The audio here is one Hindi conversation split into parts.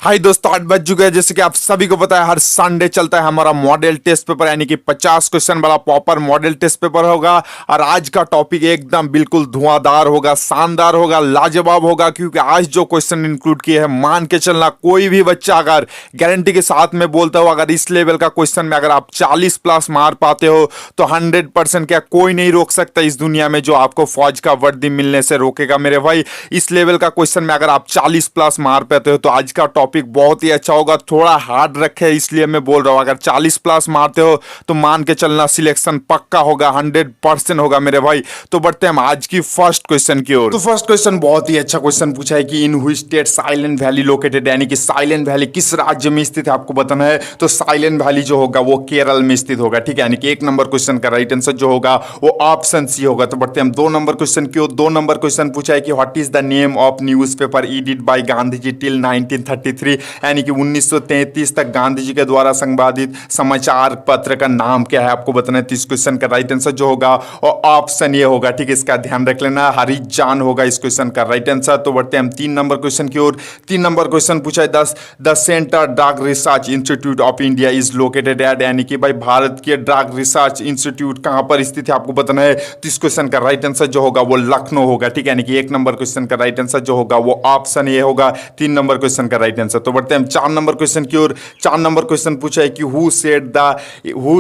हाय दोस्तों, 8 बज चुके हैं। जैसे कि आप सभी को पता है, हर संडे चलता है हमारा मॉडल टेस्ट पेपर, यानी कि 50 क्वेश्चन वाला प्रॉपर मॉडल टेस्ट पेपर होगा। और आज का टॉपिक एकदम बिल्कुल धुआंधार होगा, शानदार होगा, लाजवाब होगा। क्योंकि आज जो क्वेश्चन इंक्लूड किए हैं, मान के चलना कोई भी बच्चा अगर गारंटी के साथ में बोलता हो, अगर इस लेवल का क्वेश्चन में अगर आप 40 प्लस मार पाते हो तो 100% क्या कोई नहीं रोक सकता इस दुनिया में जो आपको फौज का वर्दी मिलने से रोकेगा मेरे भाई। इस लेवल का क्वेश्चन में अगर आप 40 प्लस मार पाते हो तो आज का टॉपिक बहुत ही अच्छा होगा। थोड़ा हार्ड रखे इसलिए मैं बोल रहा हूं, अगर 40 प्लस मारते हो तो मान के चलना सिलेक्शन पक्का होगा, 100% होगा मेरे भाई। तो बढ़ते हैं हम आज की फर्स्ट क्वेश्चन की ओर। तो फर्स्ट क्वेश्चन बहुत ही अच्छा क्वेश्चन पूछा है कि in which state silent valley located, यानी कि साइलेंट वैली किस राज्य में स्थित है आपको बताना है। तो साइलेंट वैली जो होगा वो केरल में स्थित होगा, ठीक है। यानी कि 1 नंबर क्वेश्चन का राइट आंसर जो होगा वो ऑप्शन सी होगा। तो बढ़ते हैं हम 2 नंबर क्वेश्चन की ओर। 2 नंबर क्वेश्चन पूछा है कि what is the name of newspaper edit by Gandhi ji till 1933, यानी कि 1933 तक गांधी जी के द्वारा संपादित समाचार पत्र का नाम क्या है आपको बताना है। तो इस क्वेश्चन का राइट आंसर जो होगा और ऑप्शन ये होगा, ठीक है। इसका ध्यान रख लेना, हरिजान होगा इस क्वेश्चन का राइट आंसर। तो बढ़ते हैं हम 3 नंबर क्वेश्चन की ओर। 3 नंबर क्वेश्चन पूछा है the centre drug research institute of India is located at, यानी कि भाई भारत के ड्रग रिसर्च इंस्टीट्यूट कहां पर स्थित है आपको बताना है। तो इस क्वेश्चन का राइट आंसर जो होगा वो लखनऊ होगा, ठीक है। यानी कि 1 नंबर क्वेश्चन का राइट आंसर जो होगा वो ऑप्शन ये होगा, 3 नंबर क्वेश्चन का राइट आंसर। तो बढ़ते हैं हम 4 नंबर क्वेश्चन की ओर। 4 नंबर क्वेश्चन पूछा है कि who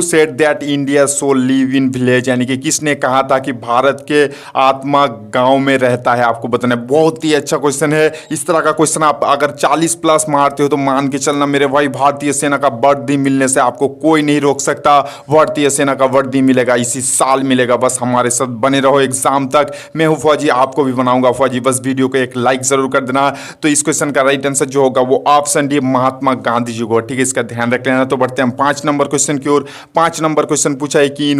said that India soul live in village, यानी कि किसने कहा था कि भारत के आत्मा गांव में रहता है आपको बताना है। बहुत ही अच्छा क्वेश्चन है। इस तरह का क्वेश्चन आप अगर 40 प्लस मारते हो तो मान के चलना मेरे भाई, भारतीय सेना का वर्दी मिलने से आपको कोई नहीं रोक सकता। भारतीय सेना का वर्दी मिलेगा, इसी साल मिलेगा। बस हमारे साथ बने रहो एग्जाम तक। मैं हूं फौजी, आपको भी बनाऊंगा फौजी। बस वीडियो को एक लाइक जरूर कर देना। तो इस क्वेश्चन का राइट आंसर जो होगा वो ऑप्शन डी महात्मा गांधी जी को, ठीक है। इसका ध्यान रख लेना। तो बढ़ते हैं हम 5 नंबर क्वेश्चन की ओर। 5 नंबर क्वेश्चन पूछा है कि in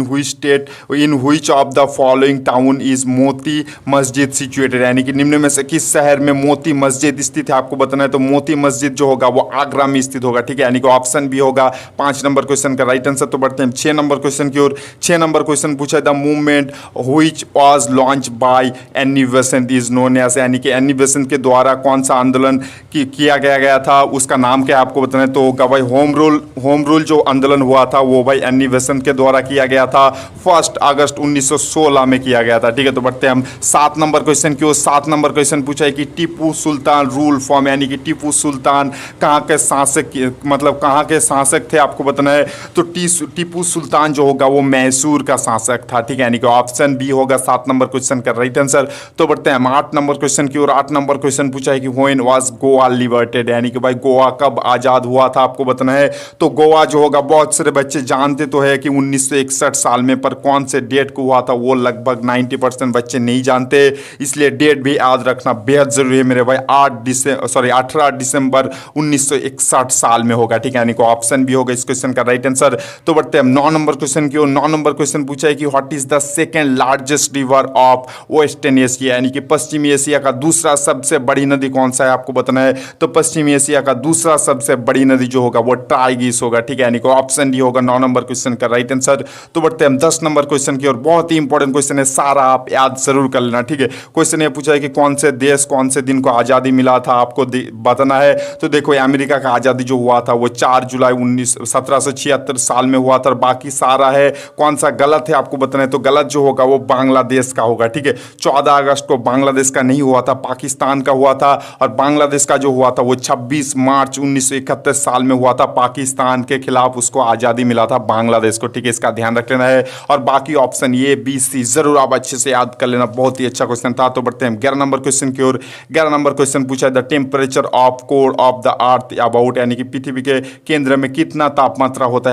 which of the following town is Moti Masjid situated, यानी कि निम्न में से किस शहर में मोती मस्जिद स्थित है आपको बताना है। तो मोती मस्जिद जो होगा वो आगरा में स्थित होगा, ठीक है। यानी कि ऑप्शन बी होगा 5 नंबर क्वेश्चन का राइट आंसर। तो बढ़ते हैं 6 नंबर क्वेश्चन की ओर। 6 नंबर क्वेश्चन पूछा है the movement which was launch by Annie Besant is known as, यानी कि एनी बेसेंट के द्वारा कौन सा आंदोलन किया गया था, उसका नाम क्या है आपको बताना है। तो होगा भाई होम रूल जो आंदोलन हुआ था वो भाई एनी बेसेंट के द्वारा किया गया था। 1 अगस्त 1916 में किया गया था, ठीक है। तो बढ़ते हैं हम 7 नंबर क्वेश्चन की ओर। 7 नंबर क्वेश्चन पूछा है कि टीपू सुल्तान रूल फॉर्म, यानी कि टीपू सुल्तान कहाँ के शासक, मतलब कहाँ के शासक थे आपको बताना है। तो टीपू सुल्तान जो होगा वो मैसूर का शासक था, ठीक है। यानी कि ऑप्शन बी होगा 7 नंबर क्वेश्चन का राइट आंसर। तो बढ़ते हैं हम 8 नंबर क्वेश्चन की ओर। 8 नंबर क्वेश्चन पूछा है कि व्हेन वाज गोवा लिबर्टेड, यानी कि भाई गोवा कब आजाद हुआ था आपको बताना है। तो गोवा जो होगा बहुत सारे बच्चे जानते तो है कि 1961 साल में, पर कौन से डेट को हुआ था वो लगभग 90% बच्चे नहीं जानते। इसलिए डेट भी याद रखना बेहद जरूरी है मेरे भाई। 18 दिसंबर 1961 साल में होगा, ठीक है। यानी कि ऑप्शन भी होगा इस क्वेश्चन का राइट आंसर। तो बढ़ते हैं 9 नंबर क्वेश्चन की ओर। 9 नंबर क्वेश्चन पूछा है कि what is the second largest river of western Asia, यानी कि पश्चिमी एशिया का दूसरा सबसे बड़ी नदी कौन सा है आपको बताना है। तो पश्चिमी एशिया का दूसरा सबसे बड़ी नदी जो होगा वो टाइग्रिस होगा, ठीक है। यानी कि ऑप्शन डी होगा 9 नंबर क्वेश्चन का राइट आंसर। तो बढ़ते हैं हम 10 नंबर क्वेश्चन की ओर। बहुत ही इंपॉर्टेंट क्वेश्चन है, सारा आप याद जरूर कर लेना, ठीक है। क्वेश्चन ये पूछा है कि कौन से देश कौन से दिन को आज़ादी मिला था आपको बताना है। तो देखो अमेरिका का आज़ादी जो हुआ था वो 4 जुलाई 1776 साल में हुआ था। बाकी सारा है कौन सा गलत है आपको बताना है। तो गलत जो होगा वो बांग्लादेश का होगा, ठीक है। 14 अगस्त को बांग्लादेश का नहीं हुआ था, पाकिस्तान का हुआ था। और बांग्लादेश का जो हुआ था वो 26 मार्च 1931 साल में हुआ था। पाकिस्तान के खिलाफ उसको आज़ादी मिला था बांग्लादेश को, ठीक है। इसका ध्यान रख लेना है। और बाकी ऑप्शन ए बी सी जरूर आप अच्छे से याद कर लेना, बहुत ही अच्छा क्वेश्चन था। तो बढ़ते हैं 11 नंबर क्वेश्चन की ओर। 11 नंबर क्वेश्चन पूछा है the temperature of core of the earth about, यानी कि पृथ्वी के केंद्र में कितना तापमात्रा होता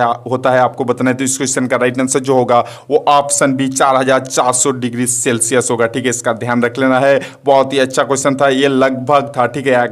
है आपको बताना है। तो इस क्वेश्चन का राइट आंसर जो होगा वो ऑप्शन बी 4400 डिग्री सेल्सियस होगा, ठीक है। इसका ध्यान रख लेना है। बहुत ही अच्छा क्वेश्चन था, ये लगभग था, ठीक है।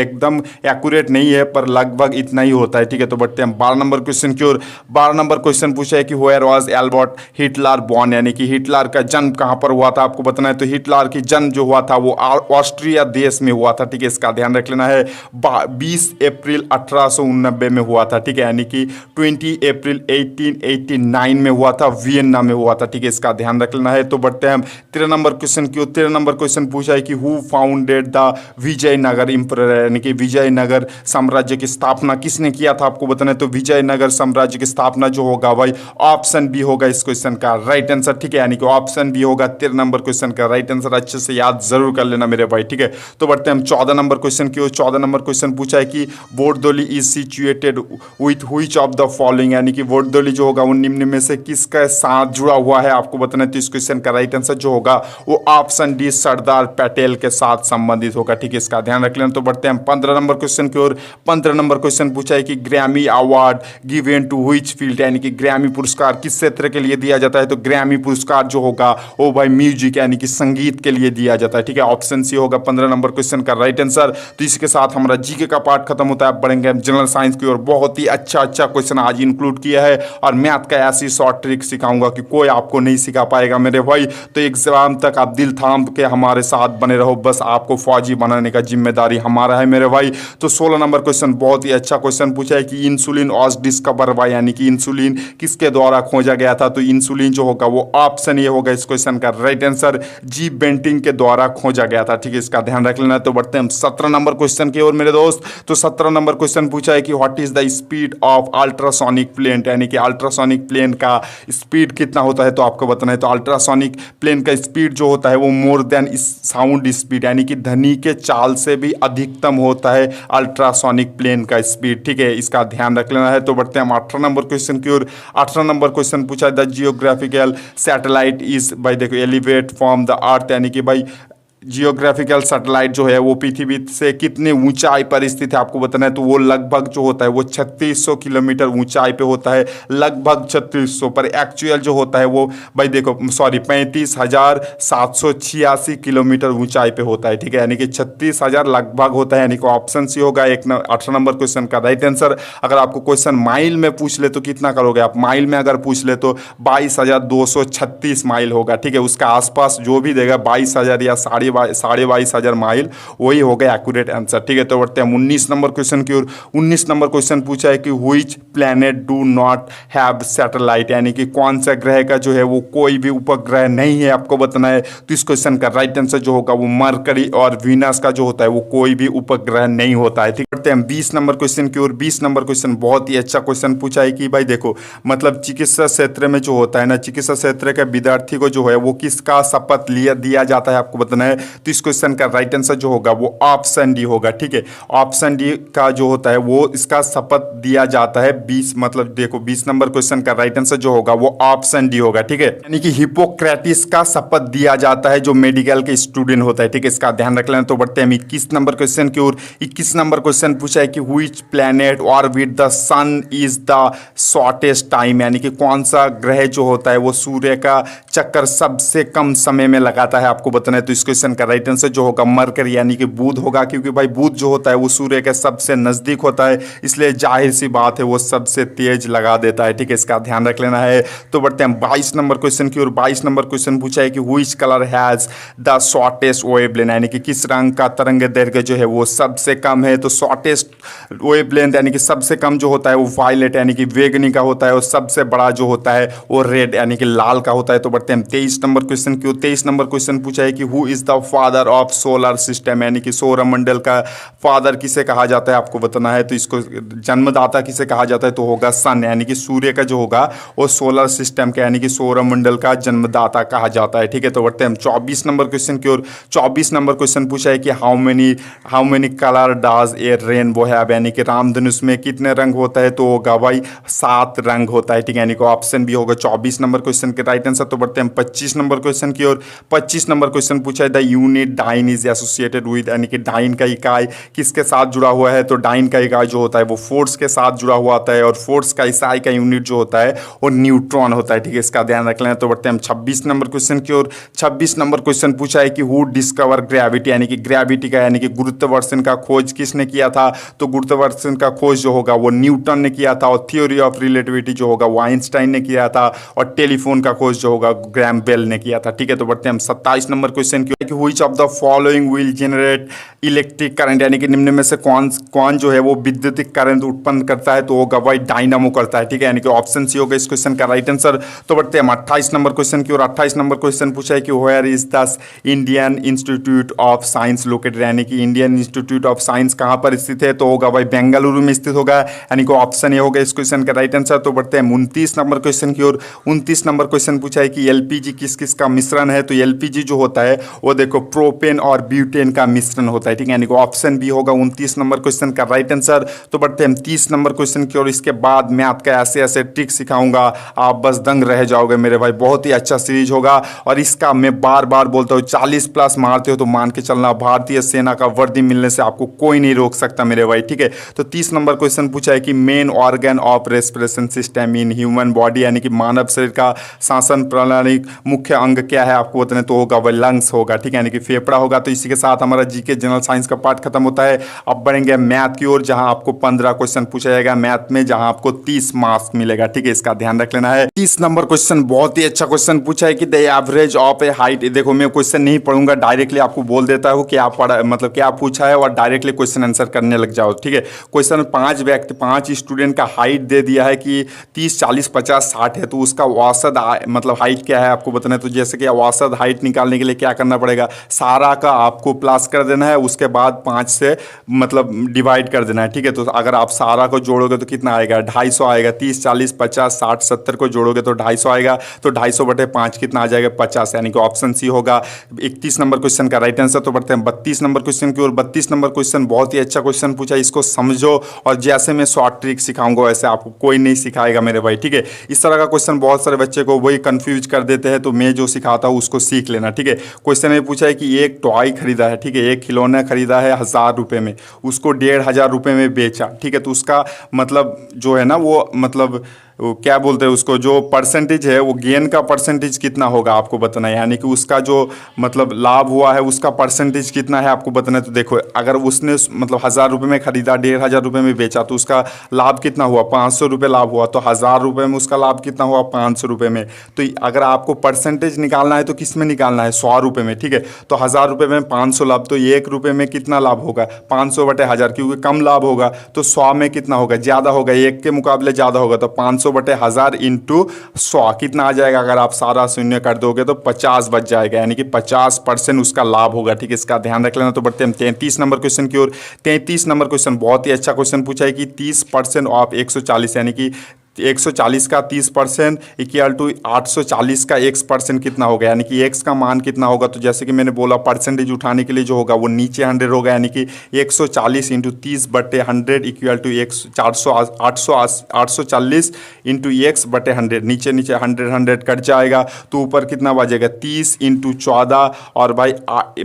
एकदम एक्यूरेट नहीं है पर लगभग इतना ही होता है, ठीक है। तो बढ़ते हैं 12 नंबर क्वेश्चन की ओर। 12 नंबर क्वेश्चन पूछा है कि where was Albert Hitler born, यानी कि हिटलर का जन्म कहां पर हुआ था आपको बताना है। तो हिटलर की जन्म जो हुआ था वो ऑस्ट्रिया देश में हुआ था, ठीक है। इसका ध्यान रख लेना है। 20 अप्रैल 1889 में हुआ था, ठीक है। यानी कि 20 अप्रैल 1889 में हुआ था, वियना में हुआ था, ठीक है। इसका ध्यान रख लेना है। तो बढ़ते हैं हम 13 नंबर क्वेश्चन की ओर। 13 नंबर क्वेश्चन पूछा है कि हु फाउंडेड द विजयनगर इंपयर, यानी कि विजय विजयनगर साम्राज्य की स्थापना किसने किया था आपको बताना है। तो विजयनगर साम्राज्य की स्थापना जो होगा भाई ऑप्शन बी होगा इस क्वेश्चन का राइट आंसर, ठीक है, यानी कि ऑप्शन बी होगा 13 नंबर क्वेश्चन का राइट आंसर। अच्छे से याद जरूर कर लेना मेरे भाई, ठीक है। तो बढ़ते हैं हम 14 नंबर क्वेश्चन की ओर। 14 नंबर क्वेश्चन पूछा है कि Bardoli is situated with which of the following, यानी कि बोरदोली जो होगा वो निम्न में से किसके साथ जुड़ा हुआ है आपको बताना है। तो इस क्वेश्चन का राइट आंसर जो होगा वो ऑप्शन डी सरदार पटेल के साथ संबंधित होगा, ठीक है, इसका ध्यान रख लेना। तो बढ़ते हैं 15 नंबर क्वेश्चन की ओर। 15 नंबर क्वेश्चन पूछा है कि Grammy award given to which field, यानी कि ग्रैमी पुरस्कार किस क्षेत्र के लिए दिया जाता है। तो ग्रैमी पुरस्कार जो होगा वो भाई म्यूजिक यानी कि संगीत के लिए दिया जाता है, ठीक है, ऑप्शन सी होगा 15 नंबर क्वेश्चन का राइट आंसर। तो इसके साथ हमारा जीके का पार्ट खत्म होता है। बढ़ेंगे हम जनरल साइंस की ओर। बहुत ही अच्छा क्वेश्चन आज इंक्लूड किया है और मैथ का ऐसी शॉर्ट ट्रिक सिखाऊंगा कि कोई आपको नहीं सिखा पाएगा मेरे भाई। तो एग्जाम तक आप दिल थाम के हमारे साथ बने रहो, बस आपको फौजी बनाने का जिम्मेदारी हमारा है मेरे भाई। तो 16 नंबर क्वेश्चन बहुत ही अच्छा क्वेश्चन पूछा है कि इंसुलिन वाज डिस्कवर बाय, यानी कि इंसुलिन किसके द्वारा खोजा गया था। तो इंसुलिन जो होगा वो ऑप्शन ये होगा इस क्वेश्चन का राइट आंसर, जी बेंटिंग के द्वारा खोजा गया था, ठीक है, इसका ध्यान रख लेना। तो बढ़ते हैं हम 17 नंबर क्वेश्चन की ओर मेरे दोस्त। तो 17 नंबर क्वेश्चन पूछा है कि what is the speed of ultrasonic plane, यानी कि अल्ट्रासोनिक प्लेन का स्पीड कितना होता है तो आपको बताना है। तो अल्ट्रासोनिक प्लेन का स्पीड जो होता है वो मोर देन साउंड स्पीड, यानी कि ध्वनि के चाल से भी अधिकतम होता है अल्ट्रासोनिक प्लेन का स्पीड, ठीक है, इसका ध्यान रख लेना है। तो बढ़ते हैं हम 18 नंबर क्वेश्चन की ओर। 18 नंबर क्वेश्चन पूछा है द जियोग्राफिकल सैटेलाइट इज भाई देखो एलिवेट फ्रॉम द अर्थ, यानी कि भाई जियोग्राफिकल सैटेलाइट जो है वो पृथ्वी से कितने ऊंचाई पर स्थित है आपको बताना है। तो वो लगभग जो होता है वो 3600 किलोमीटर ऊंचाई पे होता है, लगभग 3600 पर। एक्चुअल जो होता है वो भाई देखो सॉरी 35,786 किलोमीटर ऊंचाई पे होता है, ठीक है, यानी कि 36,000 लगभग होता है, यानी कि ऑप्शन सी होगा 18 नंबर क्वेश्चन का राइट आंसर। अगर आपको क्वेश्चन माइल में पूछ ले तो कितना करोगे आप, माइल में अगर पूछ ले तो 22,236 माइल होगा, ठीक है, उसका आसपास जो भी देगा 22,000 या 22,500 माइल वही हो गया एक्यूरेट आंसर, ठीक है। तो बढ़ते हैं 19 नंबर क्वेश्चन की ओर। 19 नंबर क्वेश्चन पूछा है कि which planet do not have satellite, यानी कि कौन सा ग्रह का जो है वो कोई भी उपग्रह नहीं है आपको बताना है। तो इस क्वेश्चन का राइट आंसर जो होगा वो मरकरी और वीनस का जो होता है वो कोई भी उपग्रह नहीं होता है, ठीक। बढ़ते हैं 20 नंबर क्वेश्चन की ओर। 20 नंबर क्वेश्चन बहुत ही अच्छा क्वेश्चन पूछा है कि भाई देखो मतलब चिकित्सा क्षेत्र में जो होता है ना, चिकित्सा क्षेत्र के विद्यार्थी को जो है वो किसका शपथ दिया जाता है आपको बताना है। तो इस क्वेश्चन का राइट आंसर जो होगा वो ऑप्शन डी होगा, ठीक है, ऑप्शन डी का जो होता है वो इसका शपथ दिया जाता है 20 मतलब देखो 20 नंबर क्वेश्चन का राइट आंसर जो होगा वो ऑप्शन डी होगा, ठीक है, यानी कि हिपोक्रेटिस का शपथ दिया जाता है जो मेडिकल के स्टूडेंट होता है, ठीक है, इसका ध्यान रख लेना। तो बढ़ते हैं 21 नंबर क्वेश्चन की ओर। 21 नंबर क्वेश्चन पूछा है कि which planet orbit the sun is the shortest time, यानी कि कौन सा ग्रह जो होता है वो सूर्य का चक्कर सबसे कम समय में लगाता है आपको बताना है। तो इस क्वेश्चन का राइट आंसर जो होगा मरकरी यानी कि बुध होगा, क्योंकि भाई बुध जो होता है वो सूर्य के सबसे नजदीक होता है, इसलिए जाहिर सी बात है वो सबसे तेज लगा देता है, ठीक है, इसका ध्यान रख लेना है। तो बढ़ते हैं 22 नंबर क्वेश्चन की ओर। 22 नंबर क्वेश्चन पूछा है कि which colour has the shortest wavelength, यानी कि किस रंग का तरंग दैर्घ्य जो है वो सबसे कम है। तो शॉर्टेस्ट वेवलेंथ यानी कि सबसे कम जो होता है वो वायलेट यानी कि वेगनी का होता है, और सबसे बड़ा जो होता है वो रेड यानी कि लाल का होता है। तो बढ़ते हैं 23 नंबर क्वेश्चन की ओर। 23 नंबर क्वेश्चन पूछा है कि who is the father of solar system, यानी कि सौर मंडल का फादर किसे कहा जाता है आपको बताना है। तो इसको जन्मदाता किसे कहा जाता है तो होगा सन, यानी कि सूर्य का जो होगा वो सोलर सिस्टम का यानी कि सौर मंडल का जन्मदाता कहा जाता है, ठीक है। तो बढ़ते हैं हम 24 नंबर क्वेश्चन की ओर। 24 नंबर क्वेश्चन पूछा है कि how many colour does A rainbow have, यानी कि रामधनुष में कितने रंग होता है तो होगा भाई 7 रंग होता है, ठीक है, यानी कि ऑप्शन भी होगा 24 नंबर क्वेश्चन के राइट आंसर। तो बढ़ते हैं 25 नंबर क्वेश्चन की ओर। 25 नंबर क्वेश्चन पूछा है the unit dyne is associated with, यानी कि डाइन का इकाई किसके साथ जुड़ा हुआ है। तो डाइन का इकाई जो होता है वो फोर्स के साथ जुड़ा हुआ होता है, और फोर्स का इकाई का यूनिट जो होता है वो न्यूट्रॉन होता है, ठीक है, इसका ध्यान रख लेना। तो बढ़ते हैं हम 26 नंबर क्वेश्चन की ओर। 26 नंबर क्वेश्चन पूछा है कि हु डिस्कवर ग्रेविटी, यानी कि ग्रेविटी का यानी कि गुरुत्वाकर्षण का खोज किसने किया था। तो गुरुत्वाकर्षण का खोज जो होगा वो न्यूटन ने किया था, और थ्योरी ऑफ रिलेटिविटी जो होगा वो आइंस्टाइन ने किया था, और टेलीफोन का खोज जो होगा ग्रैम बेल ने किया था, ठीक है। तो बढ़ते हैं हम 27 नंबर क्वेश्चन की which of the following will generate electric current, यानी कि निम्न में से कौन कौन जो है वो विद्युतिक करंट उत्पन्न करता है, तो वो होगा भाई डायनामो करता है, ठीक है, यानी कि ऑप्शन सी होगा इस क्वेश्चन का राइट आंसर। तो बढ़ते हैं 28 नंबर क्वेश्चन की ओर। 28 नंबर क्वेश्चन पूछा है कि where is the Indian Institute of Science located, यानी कि इंडियन इंस्टीट्यूट ऑफ साइंस कहाँ पर स्थित है, तो होगा भाई बेंगलुरु में स्थित होगा, यानी कि ऑप्शन ए होगा इस क्वेश्चन का राइट आंसर। तो बढ़ते हैं 29 नंबर क्वेश्चन की ओर। 29 नंबर क्वेश्चन पूछा है कि एलपीजी किस किस का मिश्रण है, तो एलपीजी जो होता है वो देखो प्रोपेन और ब्यूटेन का मिश्रण होता है, ठीक है, यानी कि ऑप्शन बी होगा 29 नंबर क्वेश्चन का राइट आंसर। तो बढ़ते हैं 30 नंबर क्वेश्चन की ओर। इसके बाद मैं आपका ऐसे ऐसे ट्रिक सिखाऊंगा, आप बस दंग रह जाओगे मेरे भाई, बहुत ही अच्छा सीरीज होगा। और इसका मैं बार बार बोलता हूँ 40 प्लस मारते हो तो मान के चलना, भारतीय सेना का वर्दी मिलने से आपको कोई नहीं रोक सकता मेरे भाई, ठीक है। तो 30 नंबर क्वेश्चन पूछा है कि main organ of respiration system in human body, यानी कि मानव शरीर का शासन प्रणाली मुख्य अंग क्या है आपको बताने, तो होगा वह लंग्स होगा, ठीक है, यानी कि फेफड़ा होगा। तो इसी के साथ हमारा जीके जनरल साइंस का पार्ट खत्म होता है। अब बढ़ेंगे मैथ की ओर, जहां आपको 15 क्वेश्चन पूछा जाएगा मैथ में, जहां आपको 30 मार्क्स मिलेगा, ठीक है, इसका ध्यान रख लेना है। 30 नंबर क्वेश्चन बहुत ही अच्छा क्वेश्चन पूछा है कि the average of A height, देखो मैं क्वेश्चन नहीं पढ़ूंगा, डायरेक्टली आपको बोल देता हूँ कि आप पढ़ा मतलब क्या पूछा है और डायरेक्टली क्वेश्चन आंसर करने लग जाओ, ठीक है। क्वेश्चन 5 स्टूडेंट का हाइट दे दिया है कि 30 40 50 60 है, तो उसका औसत मतलब हाइट क्या है आपको बताना है। तो जैसे कि औसत हाइट निकालने के लिए क्या करना पड़ेगा, सारा का आपको प्लस कर देना है, उसके बाद 5 से मतलब डिवाइड कर देना है, ठीक है। तो अगर आप सारा को जोड़ोगे तो कितना आएगा, 250 आएगा। 30 40 50 60 70 को जोड़ोगे तो 250 आएगा, तो 250/5 कितना आ जाएगा, 50, यानी कि ऑप्शन सी होगा 31 नंबर क्वेश्चन का राइट आंसर। तो बढ़ते हैं 32 नंबर क्वेश्चन की ओर। 32 नंबर क्वेश्चन बहुत ही अच्छा क्वेश्चन पूछा, इसको समझो और जैसे मैं शॉर्ट ट्रिक सिखाऊंगा वैसे आपको कोई नहीं सिखाएगा मेरे भाई, ठीक है। इस तरह का क्वेश्चन बहुत सारे बच्चे को वही कंफ्यूज कर देते हैं, तो मैं जो सिखाता हूँ उसको सीख लेना, ठीक है। क्वेश्चन में पूछा है कि एक टॉय खरीदा है, ठीक है, एक खिलौना खरीदा है 1000 रुपये में, उसको 1500 रुपये में बेचा, ठीक है। तो उसका मतलब जो है ना वो मतलब वो क्या बोलते हैं उसको, जो परसेंटेज है वो गेन का परसेंटेज कितना होगा आपको बताना है, यानी कि उसका जो मतलब लाभ हुआ है उसका परसेंटेज कितना है आपको बताना है। तो देखो अगर उसने मतलब 1000 रुपये में खरीदा, 1500 रुपये में बेचा, तो उसका लाभ कितना हुआ, 500 रुपये लाभ हुआ। तो 1000 रुपये में उसका लाभ कितना हुआ, 500 रुपये में। तो अगर आपको परसेंटेज निकालना है तो किस में निकालना है, 100 रुपये में, ठीक है। तो 1000 रुपये में 500 लाभ, तो 1 रुपये में कितना लाभ होगा, 500/1000, क्योंकि कम लाभ होगा। तो 100 में कितना होगा, ज़्यादा होगा, 1 के मुकाबले ज़्यादा होगा। तो 500/1000 इंटू 100 कितना आ जाएगा, अगर आप सारा शून्य कर दोगे तो 50 बच जाएगा, यानी कि 50% उसका लाभ होगा, ठीक है, इसका ध्यान रख लेना। तो बढ़ते हैं 33 नंबर क्वेश्चन की ओर। 33 नंबर क्वेश्चन बहुत ही अच्छा क्वेश्चन पूछा है कि 30% ऑफ 140, यानी कि 140 का 30% इक्वल टू 840 का x% कितना होगा, यानी कि x का मान कितना होगा। तो जैसे कि मैंने बोला परसेंटेज उठाने के लिए जो होगा वो नीचे 100 होगा, यानी कि 140 into 30/100 equal to 840 into x/100, नीचे नीचे 100 कट जाएगा, तो ऊपर कितना बचेगा, 30 इंटू 14 और भाई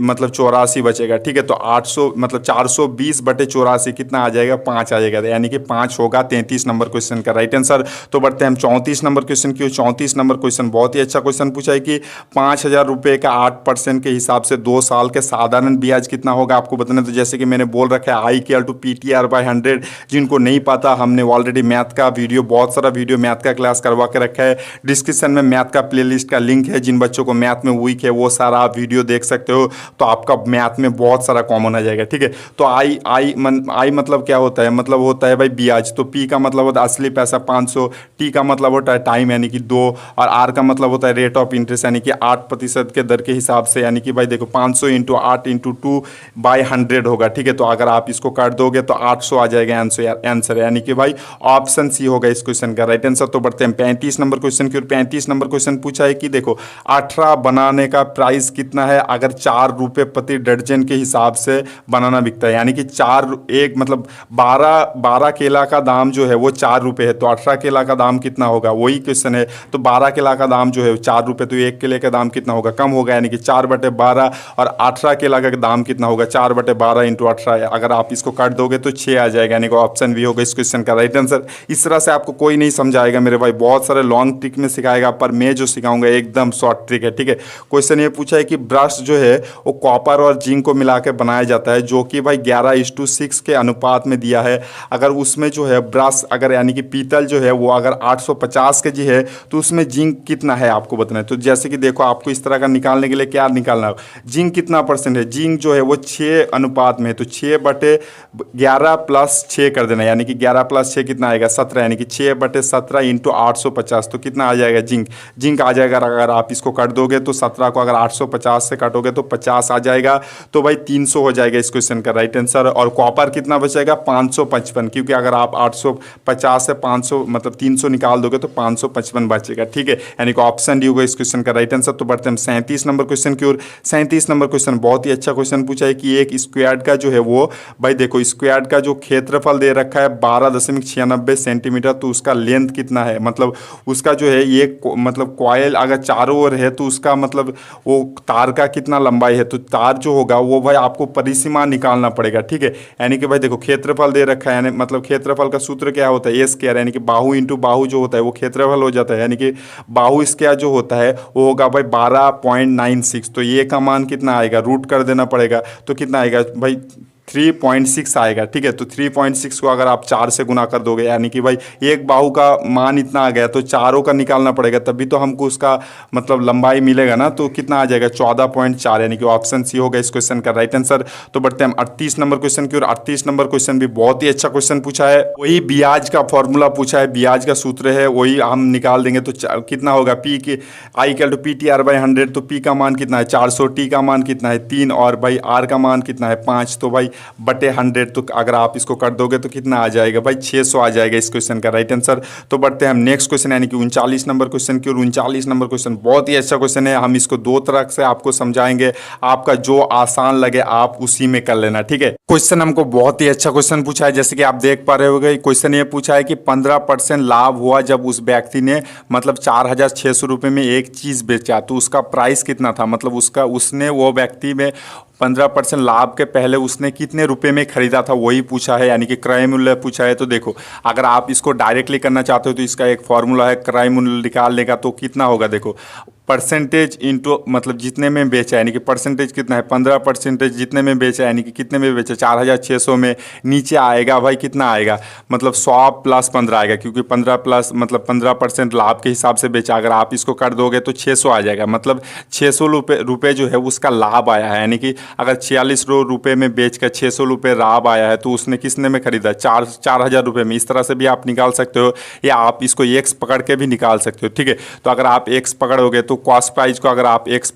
मतलब 84 बचेगा, ठीक है। तो 800 मतलब 420/84 कितना आ जाएगा, 5 आ जाएगा, यानी कि 5 होगा 33 नंबर क्वेश्चन का राइट आंसर। तो बढ़ते हैं हम 34 नंबर क्वेश्चन की। 34 नंबर क्वेश्चन बहुत ही अच्छा क्वेश्चन पूछा है कि 5000 रुपये का 8% के हिसाब से 2 साल के साधारण ब्याज कितना होगा आपको बताना। तो जैसे कि मैंने बोल रखा है I=PTR/100, जिनको नहीं पता हमने ऑलरेडी मैथ का वीडियो, बहुत सारा वीडियो मैथ का क्लास करवा के रखा है, डिस्क्रिप्शन में मैथ का प्लेलिस्ट का लिंक है, जिन बच्चों को मैथ में वीक है वो सारा आप वीडियो देख सकते हो, तो आपका मैथ में बहुत सारा कॉमन आ जाएगा, ठीक है। तो आई मतलब क्या होता है, मतलब होता है भाई ब्याज, तो पी का मतलब होता है असली पैसा 500, टी का मतलब होता है टाइम यानी कि 2, और आर का मतलब होता है रेट ऑफ इंटरेस्ट यानी कि 8% के दर के हिसाब से, यानी कि भाई देखो 500 इंटू 8 इंटू 2/100 होगा, ठीक है। तो अगर आप इसको काट दोगे तो 800 आ जाएगा आंसर, यानी कि भाई ऑप्शन सी होगा इस क्वेश्चन का राइट आंसर। तो बढ़ते हैं 35 नंबर क्वेश्चन की। 35 नंबर क्वेश्चन पूछा है कि देखो 18 बनाने का प्राइस कितना है अगर 4 रुपये प्रति दर्जन के हिसाब से बनाना बिकता है, यानी कि 4 एक मतलब 12 केला का दाम जो है वो 4 रुपये है, तो 18 केला का दाम कितना होगा, वही क्वेश्चन है। तो 12 केला का दाम जो है 4 रुपये, तो 1 केले का दाम कितना होगा, कम होगा, यानी कि 4/12, और 18 केला का दाम कितना होगा, 4/12 इंटू 18, अगर आप इसको काट दोगे तो 6 आ जाएगा, यानी कि ऑप्शन भी होगा इस क्वेश्चन का राइट आंसर। इस तरह से आपको कोई नहीं समझाएगा मेरे भाई, बहुत सारे लॉन्ग ट्रिक में सिखाएगा, पर मैं जो सिखाऊंगा एकदम शॉर्ट ट्रिक है, ठीक है। क्वेश्चन ये पूछा है कि ब्रश जो है वो कॉपर और जिंक को मिला के बनाया जाता है, जो कि भाई 11:6 के अनुपात में दिया है। अगर उसमें जो है ब्रश अगर यानी कि पीतल जो है वो अगर 850 केजी है तो उसमें जिंक कितना है आपको बताना है। तो जैसे कि देखो आपको इस तरह का निकालने के लिए क्या निकालना है, जिंक कितना परसेंट है, जिंक जो है वो 6 अनुपात में है, तो 6/11 प्लस 6 कर देना, यानी कि 11 प्लस 6 कितना आएगा 17, यानी कि 6/17 इंटू 850, तो कितना आ जाएगा जिंक, जिंक आ जाएगा। अगर आप इसको काट दोगे तो 17 को अगर 850 से काटोगे तो 50 आ जाएगा, तो भाई 300 हो जाएगा इस क्वेश्चन का राइट आंसर। और कॉपर कितना बचेगा 555, क्योंकि अगर आप 850 से 500 मतलब 300 निकाल दोगे तो 555 बचेगा, ठीक है, यानी कि ऑप्शन डी होगा इस क्वेश्चन का राइट आंसर। तो बढ़ते हैं 37 नंबर क्वेश्चन की ओर। 37 नंबर क्वेश्चन बहुत ही अच्छा क्वेश्चन पूछा है कि एक स्क्वायर का जो है वो, भाई देखो स्क्वायर का जो क्षेत्रफल दे रखा है 12.96 सेंटीमीटर, तो उसका लेंथ कितना है, मतलब उसका जो है ये मतलब कॉयल अगर चारों ओर है तो उसका मतलब वो तार का कितना लंबाई है, तो तार जो होगा वो भाई आपको परिसीमा निकालना पड़ेगा, ठीक है, यानी कि भाई देखो क्षेत्रफल दे रखा है, यानी मतलब क्षेत्रफल का सूत्र क्या होता है, ए स्क्वायर, यानी कि बाहु इंटू बाहु जो होता है वो क्षेत्रफल हो जाता है, यानी कि बाहु स्क्वायर जो होता है वो होगा भाई 12.96, तो ये का मान कितना आएगा, रूट कर देना पड़ेगा, तो कितना आएगा भाई 3.6 आएगा, ठीक है। तो 3.6 को अगर आप 4 से गुना कर दोगे, यानी कि भाई एक बाहु का मान इतना आ गया, तो चारों का निकालना पड़ेगा तभी तो हमको उसका मतलब लंबाई मिलेगा ना, तो कितना आ जाएगा 14.4, यानी कि ऑप्शन सी होगा इस क्वेश्चन का राइट आंसर। तो बढ़ते हैं 38 नंबर क्वेश्चन की और 38 नंबर क्वेश्चन भी बहुत ही अच्छा क्वेश्चन पूछा है, वही ब्याज का फॉर्मूला पूछा है, ब्याज का सूत्र है वही हम निकाल देंगे, तो कितना होगा पी के I=PTR/100, तो पी का मान कितना है 400, टी का मान कितना है 3 और भाई आर का मान कितना है 5, तो भाई बटे 100, तो अगर आप इसको कर दोगे तो कितना आ जाएगा भाई 600 आ जाएगा इस क्वेश्चन का राइट आंसर। तो बढ़ते हैं हम नेक्स्ट क्वेश्चन यानी कि 39 नंबर क्वेश्चन की और 39 नंबर क्वेश्चन बहुत ही अच्छा क्वेश्चन है, हम इसको दो तरह से आपको समझाएंगे, आपका जो आसान लगे आप उसी में कर लेना, ठीक है। क्वेश्चन हमको बहुत ही अच्छा क्वेश्चन पूछा है, जैसे कि आप देख पा रहे होगे क्वेश्चन ये पूछा है कि 15% लाभ हुआ जब उस व्यक्ति ने मतलब 4,600 रुपये में एक चीज़ बेचा, तो उसका प्राइस कितना था, मतलब उसने वो व्यक्ति में 15% लाभ के पहले उसने कितने रुपए में खरीदा था वही पूछा है, यानी कि क्रय मूल्य पूछा है। तो देखो अगर आप इसको डायरेक्टली करना चाहते हो तो इसका एक फॉर्मूला है, क्रय मूल्य निकालने का, तो कितना होगा देखो परसेंटेज इंटू मतलब जितने में बेचा, यानी कि परसेंटेज कितना है 15% जितने में बेचा, यानी कि कितने में बेचा 4,600 में, नीचे आएगा भाई कितना आएगा मतलब 100 प्लस 15 आएगा, क्योंकि 15 प्लस मतलब 15% लाभ के हिसाब से बेचा, अगर आप इसको कर दोगे तो 600 आ जाएगा, मतलब 600 रुपये जो है उसका लाभ आया है, यानी कि अगर 46 रुपये में बेच कर 600 रुपये लाभ आया है तो उसने किसने में खरीदा 4,000 रुपये में, इस तरह से भी आप निकाल सकते हो, या आप इसको एक्स पकड़ के भी निकाल सकते हो, ठीक है। तो अगर आप एक्स पकड़ोगे तो कॉस्ट प्राइस को अगर आप एक्स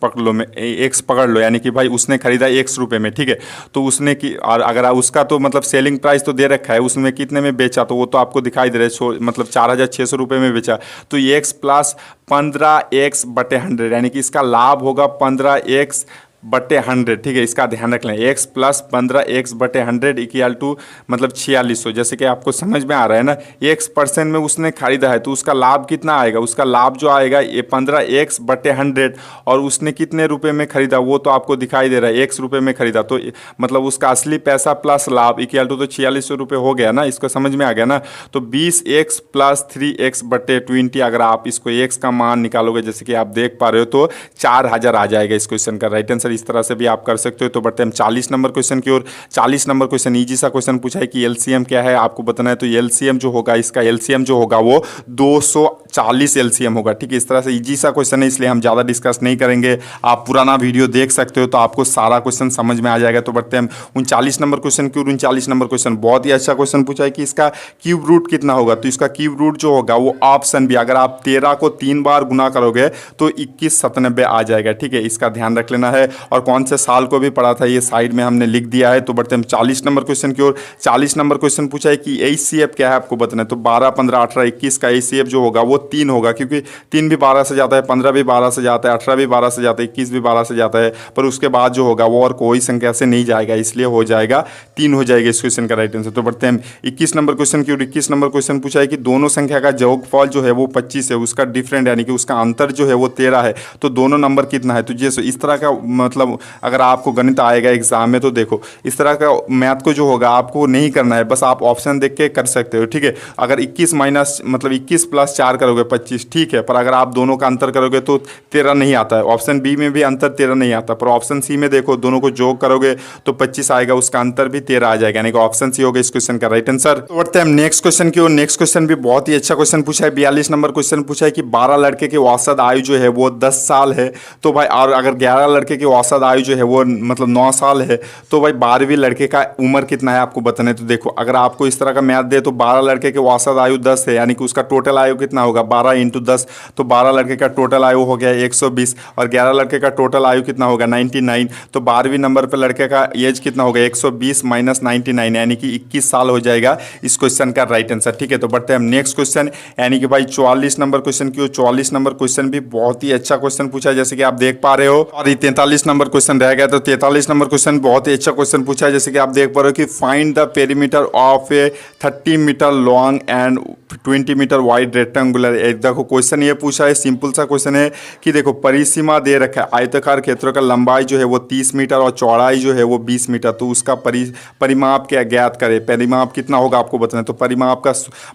पकड़ लो यानी कि भाई उसने खरीदा एक्स रुपये में, ठीक है, तो उसने की और अगर उसका तो मतलब सेलिंग प्राइस तो दे रखा है, उसमें कितने में बेचा तो वो तो आपको दिखाई दे रहा है, मतलब 4,600 रुपये में बेचा, तो एक्स प्लस 15x/100, यानी कि इसका लाभ होगा 15x/100, ठीक है, इसका ध्यान रख लें, x plus 15x/100 equal to मतलब 4600, जैसे कि आपको समझ में आ रहा है ना, x% में उसने खरीदा है तो उसका लाभ कितना आएगा, उसका लाभ जो आएगा ये 15x/100, और उसने कितने रुपए में खरीदा वो तो आपको दिखाई दे रहा है, x रुपये में खरीदा, तो मतलब उसका असली पैसा प्लस लाभ इक्वल टू तो 4600 रुपये हो गया ना, इसको समझ में आ गया ना। तो 20x प्लस 3x/20, अगर आप इसको x का मान निकालोगे जैसे कि आप देख पा रहे हो तो 4,000 आ जाएगा इस क्वेश्चन का राइट आंसर, इस तरह से भी आप कर सकते हो। तो बढ़ते हैं हम 40 नंबर क्वेश्चन की ओर। 40 नंबर क्वेश्चन इजी सा क्वेश्चन पूछा है कि एलसीएम क्या है आपको बताना है, तो एलसीएम जो होगा इसका एलसीएम जो होगा वो 240 एलसीएम होगा, ठीक है, इस तरह से इजी सा क्वेश्चन है इसलिए हम ज़्यादा डिस्कस नहीं करेंगे, आप पुराना वीडियो देख सकते हो तो आपको सारा क्वेश्चन समझ में आ जाएगा। तो बढ़ते हैं हम 39 नंबर क्वेश्चन की ओर। 39 नंबर क्वेश्चन बहुत ही अच्छा क्वेश्चन पूछा है कि इसका क्यूब रूट कितना होगा, तो इसका क्यूब रूट जो होगा वो ऑप्शन भी, अगर आप 13 को 3 बार गुना करोगे तो 2197 आ जाएगा, ठीक है, इसका ध्यान रख लेना है। और कौन से साल को भी पढ़ा था ये साइड में हमने लिख दिया है। तो बढ़ते हैं 40 नंबर क्वेश्चन की ओर। 40 नंबर क्वेश्चन पूछा है कि एचसीएफ क्या है आपको बताना है, तो 12, 15, 18, 21 का एचसीएफ जो होगा वो 3 होगा, क्योंकि 3 भी 12 से जाता है, 15 भी 12 से जाता है, 18 भी 12 से जाता है, 21 भी 12 से जाता है, पर उसके बाद जो होगा वो और कोई संख्या से नहीं जाएगा, इसलिए हो जाएगा 3 हो जाएगा इस क्वेश्चन का राइट आंसर। तो बढ़ते हैं 21 नंबर क्वेश्चन की ओर। 21 नंबर क्वेश्चन पूछा है कि दोनों संख्या का योगफल जो है वो 25 है, उसका डिफरेंट यानी कि उसका अंतर जो है वो 13 है, तो दोनों नंबर कितना है। तो जैसे इस तरह का मतलब अगर आपको गणित आएगा एग्जाम में तो देखो इस तरह का मैथ को जो होगा आपको नहीं करना है, बस आप ऑप्शन देख के कर सकते हो, ठीक है। अगर 21 माइनस मतलब 21 प्लस 4 करोगे 25, ठीक है, पर अगर आप दोनों का अंतर करोगे तो 13 नहीं आता है। ऑप्शन बी में भी अंतर 13 नहीं आता, पर ऑप्शन सी में देखो दोनों को जोड़ करोगे तो 25 आएगा, उसका अंतर भी 13 आ जाएगा, यानी कि ऑप्शन सी होगा इस क्वेश्चन का राइट आंसर। तो बढ़ते हैं हम नेक्स्ट क्वेश्चन की ओर। नेक्स्ट क्वेश्चन भी बहुत ही अच्छा क्वेश्चन पूछा है। 42 नंबर क्वेश्चन पूछा है कि 12 लड़के की औसत आयु जो है वो 10 साल है, तो भाई और अगर 11 लड़के की औसत आयु जो है वो मतलब 9 साल है, तो भाई 12वीं लड़के का उम्र कितना है आपको बताना है। तो देखो अगर आपको इस तरह का मैथ दे तो 12 लड़के की औसत आयु 10 है, यानी कि उसका टोटल आयु कितना होगा 12 × 10, तो 12 लड़के का टोटल आयु हो गया 120, और 11 लड़के का टोटल आयु कितना होगा 99, तो 12वीं नंबर पर लड़के का एज कितना होगा 120 - 99, यानी कि 21 साल हो जाएगा इस क्वेश्चन का राइट आंसर, ठीक है। तो बढ़ते हैं हम नेक्स्ट क्वेश्चन, यानी कि भाई 44 नंबर क्वेश्चन की। 44 नंबर क्वेश्चन भी बहुत ही अच्छा क्वेश्चन पूछा है, जैसे कि आप देख पा रहे हो, और 43 नंबर क्वेश्चन रह गया, तो 43 नंबर क्वेश्चन बहुत ही अच्छा क्वेश्चन पूछा है, जैसे कि आप देख पा रहे हो कि find the perimeter of a 30 meter long and 20 meter wide rectangular. एक देखो क्वेश्चन ये पूछा है, सिंपल सा क्वेश्चन है कि देखो परिसीमा दे रखा है, आयताकार क्षेत्र का लंबाई जो है वो 30 मीटर और चौड़ाई जो है वो 20 मीटर, तो उसका परिमाप क्या ज्ञात करें, परिमाप कितना होगा आपको बताना है। तो परिमाप का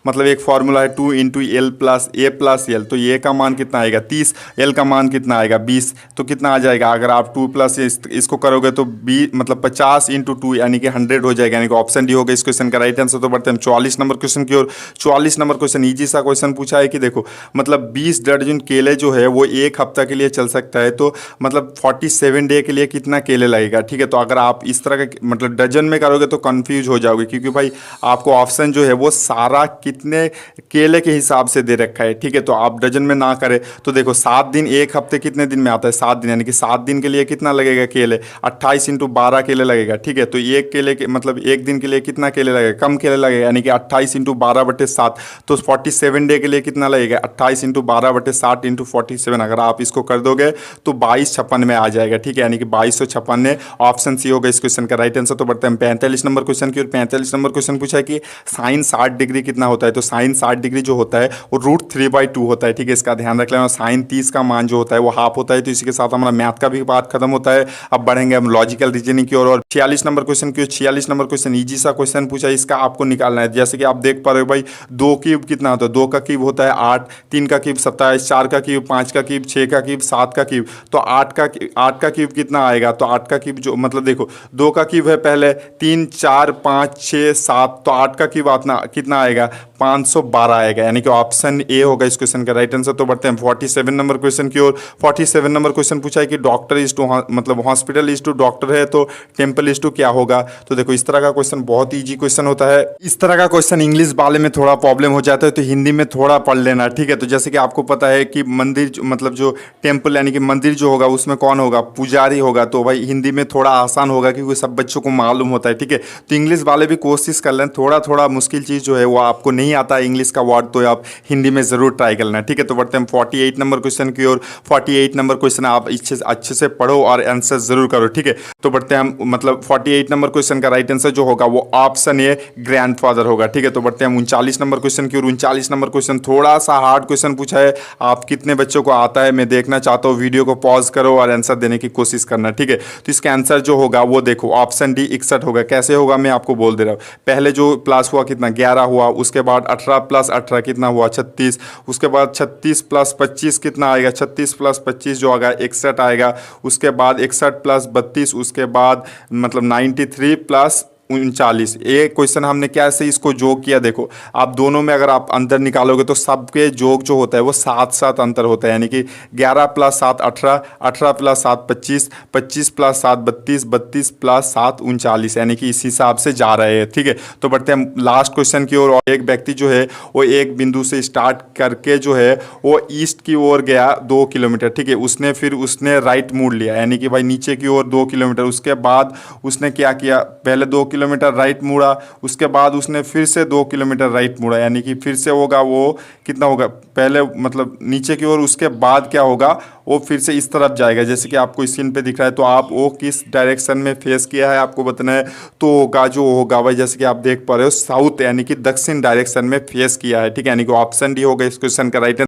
मतलब एक फॉर्मूला है 2 × L + A + L, तो ये का मान कितना आएगा 30, L का मान कितना आएगा 20, तो कितना आ जाएगा अगर आप 2 + इसको करोगे तो 20 मतलब 50 × 2 यानी कि 100 हो जाएगा, यानी कि ऑप्शन डी होगा इस क्वेश्चन का राइट आंसर। तो बढ़ते हैं 44 नंबर क्वेश्चन की ओर। 44 नंबर क्वेश्चन इजी सा क्वेश्चन पूछा है कि देखो मतलब 20 दर्जन केले जो है वो एक हफ्ता के लिए चल सकता है, तो मतलब 47 डे के लिए कितना केले लगेगा, ठीक है। तो अगर आप इस तरह का मतलब डजन में करोगे तो कंफ्यूज हो जाओगे, क्योंकि भाई आपको ऑप्शन जो है वो सारा कितने केले के हिसाब से दे रखा है, ठीक है। तो आप डजन में ना करें तो देखो 7 दिन, एक हफ्ते कितने दिन में आता है 7 दिन, यानी कि 7 दिन के लिए कितना लगेगा केले 28 × 12 केले लगेगा, ठीक है। तो एक केले के मतलब एक दिन के लिए कितना केले लगेगा, कम केले लगेगा, यानी कि 28 × 12/7, तो 47 डे के लिए कितना लगेगा 28 × 12/7 × 47, अगर आप इसको कर दोगे तो 2256 में आ जाएगा, ठीक है, यानी कि 2256 में ऑप्शन सी होगा इस क्वेश्चन का राइट आंसर। तो बढ़ते हैं 45 नंबर क्वेश्चन की ओर। 45 नंबर क्वेश्चन पूछा है कि साइन 60 डिग्री कितना होता है, तो साइन 60 डिग्री जो होता है वो √3/2 होता है, ठीक है, इसका ध्यान रख लेना। साइन 30 का मान जो होता है वो हाफ होता है, तो इसी के साथ हमारा मैथ का भी बात खत्म होता है। अब बढ़ेंगे हम लॉजिकल रीजनिंग की ओर। और 46 नंबर क्वेश्चन की ओर। 46 नंबर क्वेश्चन इजी सा क्वेश्चन पूछा है, इसका आपको निकालना है। जैसे कि आप देख पा रहे हो भाई 2 क्यूब कितना होता है, 2 का क्यूब होता है 8, 3 का क्यूब 27, 4 का क्यूब 5 का क्यूब 6 का क्यूब 7 का क्यूब, तो 8 का क्यूब कितना आएगा, तो 8 का क्यूब जो मतलब देखो 2 का क्यूब है पहले 3 4 5 6 7, तो 8 का क्यूब कितना आएगा 512 आएगा, यानी कि ऑप्शन ए होगा इस क्वेश्चन का राइट आंसर। तो बढ़ते हैं 47 नंबर क्वेश्चन की ओर। 47 नंबर क्वेश्चन पूछा है कि डॉक्टर इज टू मतलब हॉस्पिटल इज टू डॉक्टर है तो टेम्पल इज टू क्या होगा। तो देखो इस तरह का क्वेश्चन बहुत ईजी क्वेश्चन होता है। इस तरह का क्वेश्चन इंग्लिश वाले में थोड़ा प्रॉब्लम हो जाता है, तो हिंदी में थोड़ा पढ़ लेना, ठीक है। तो जैसे कि आपको पता है कि मंदिर मतलब जो टेम्पल यानी कि मंदिर जो होगा उसमें कौन होगा, पुजारी होगा, तो भाई हिंदी में थोड़ा आसान होगा क्योंकि सब बच्चों को मालूम होता है, ठीक है। तो इंग्लिश वाले भी कोशिश कर लें, थोड़ा थोड़ा मुश्किल चीज़ जो है वो आपको नहीं आता है इंग्लिश का वर्ड, तो आप हिंदी में ज़रूर ट्राई कर लेना, ठीक है। तो बढ़ते हैं 48 नंबर क्वेश्चन की ओर। 48 नंबर क्वेश्चन आप अच्छे से पढ़ो और आंसर जरूर करो, ठीक है। तो बढ़ते हैं हम मतलब 48 नंबर क्वेश्चन का राइट आंसर जो होगा वो ऑप्शन ए ग्रैंडफादर होगा, ठीक है। तो बढ़ते हैं 39 नंबर क्वेश्चन की ओर। 39 नंबर क्वेश्चन थोड़ा सा हार्ड क्वेश्चन पूछा है, आप कितने बच्चों को आता है मैं देखना चाहता हूँ, वीडियो को पॉज करो और आंसर देने की कोशिश करना, ठीक है। तो इसका आंसर जो होगा वो देखो ऑप्शन डी 61 होगा। कैसे होगा मैं आपको बोल दे रहा हूँ, पहले जो प्लस हुआ कितना 11 हुआ, उसके बाद 18 + 18 कितना हुआ 36, उसके बाद 36 + 25 कितना आएगा 36 + 25 जो आएगा 61 आएगा, उसके बाद 61 + 32, उसके बाद मतलब 93 + 39। ये क्वेश्चन हमने कैसे इसको जोग किया, देखो आप दोनों में अगर आप अंतर निकालोगे तो सबके जोग जो होता है वो 7 अंतर होता है, यानी कि 11 + 7 18, 18 + 7 25, 25 + 7 32, 32 + 7 39, यानी कि इस हिसाब से जा रहे हैं, ठीक है। तो बढ़ते हैं लास्ट क्वेश्चन की ओर। एक व्यक्ति जो है वो एक बिंदु से स्टार्ट करके जो है वो ईस्ट की ओर गया 2 किलोमीटर, ठीक है। उसने राइट मोड़ लिया, यानी कि भाई नीचे की ओर 2 किलोमीटर, उसके बाद उसने क्या किया, पहले 2 किलोमीटर राइट मुड़ा, उसके बाद उसने फिर से 2 किलोमीटर राइट मुड़ा, यानी कि फिर से होगा वो कितना होगा, पहले मतलब नीचे की ओर, उसके बाद क्या होगा वो फिर से इस तरफ जाएगा, जैसे कि आपको स्क्रीन पे दिख रहा है। तो आप वो किस डायरेक्शन में फेस किया है आपको बताना है, तो होगा जो होगा भाई जैसे कि आप देख पा रहे हो साउथ यानी कि दक्षिण डायरेक्शन में फेस किया है, ठीक है, यानी कि ऑप्शन डी होगा इस क्वेश्चन का राइट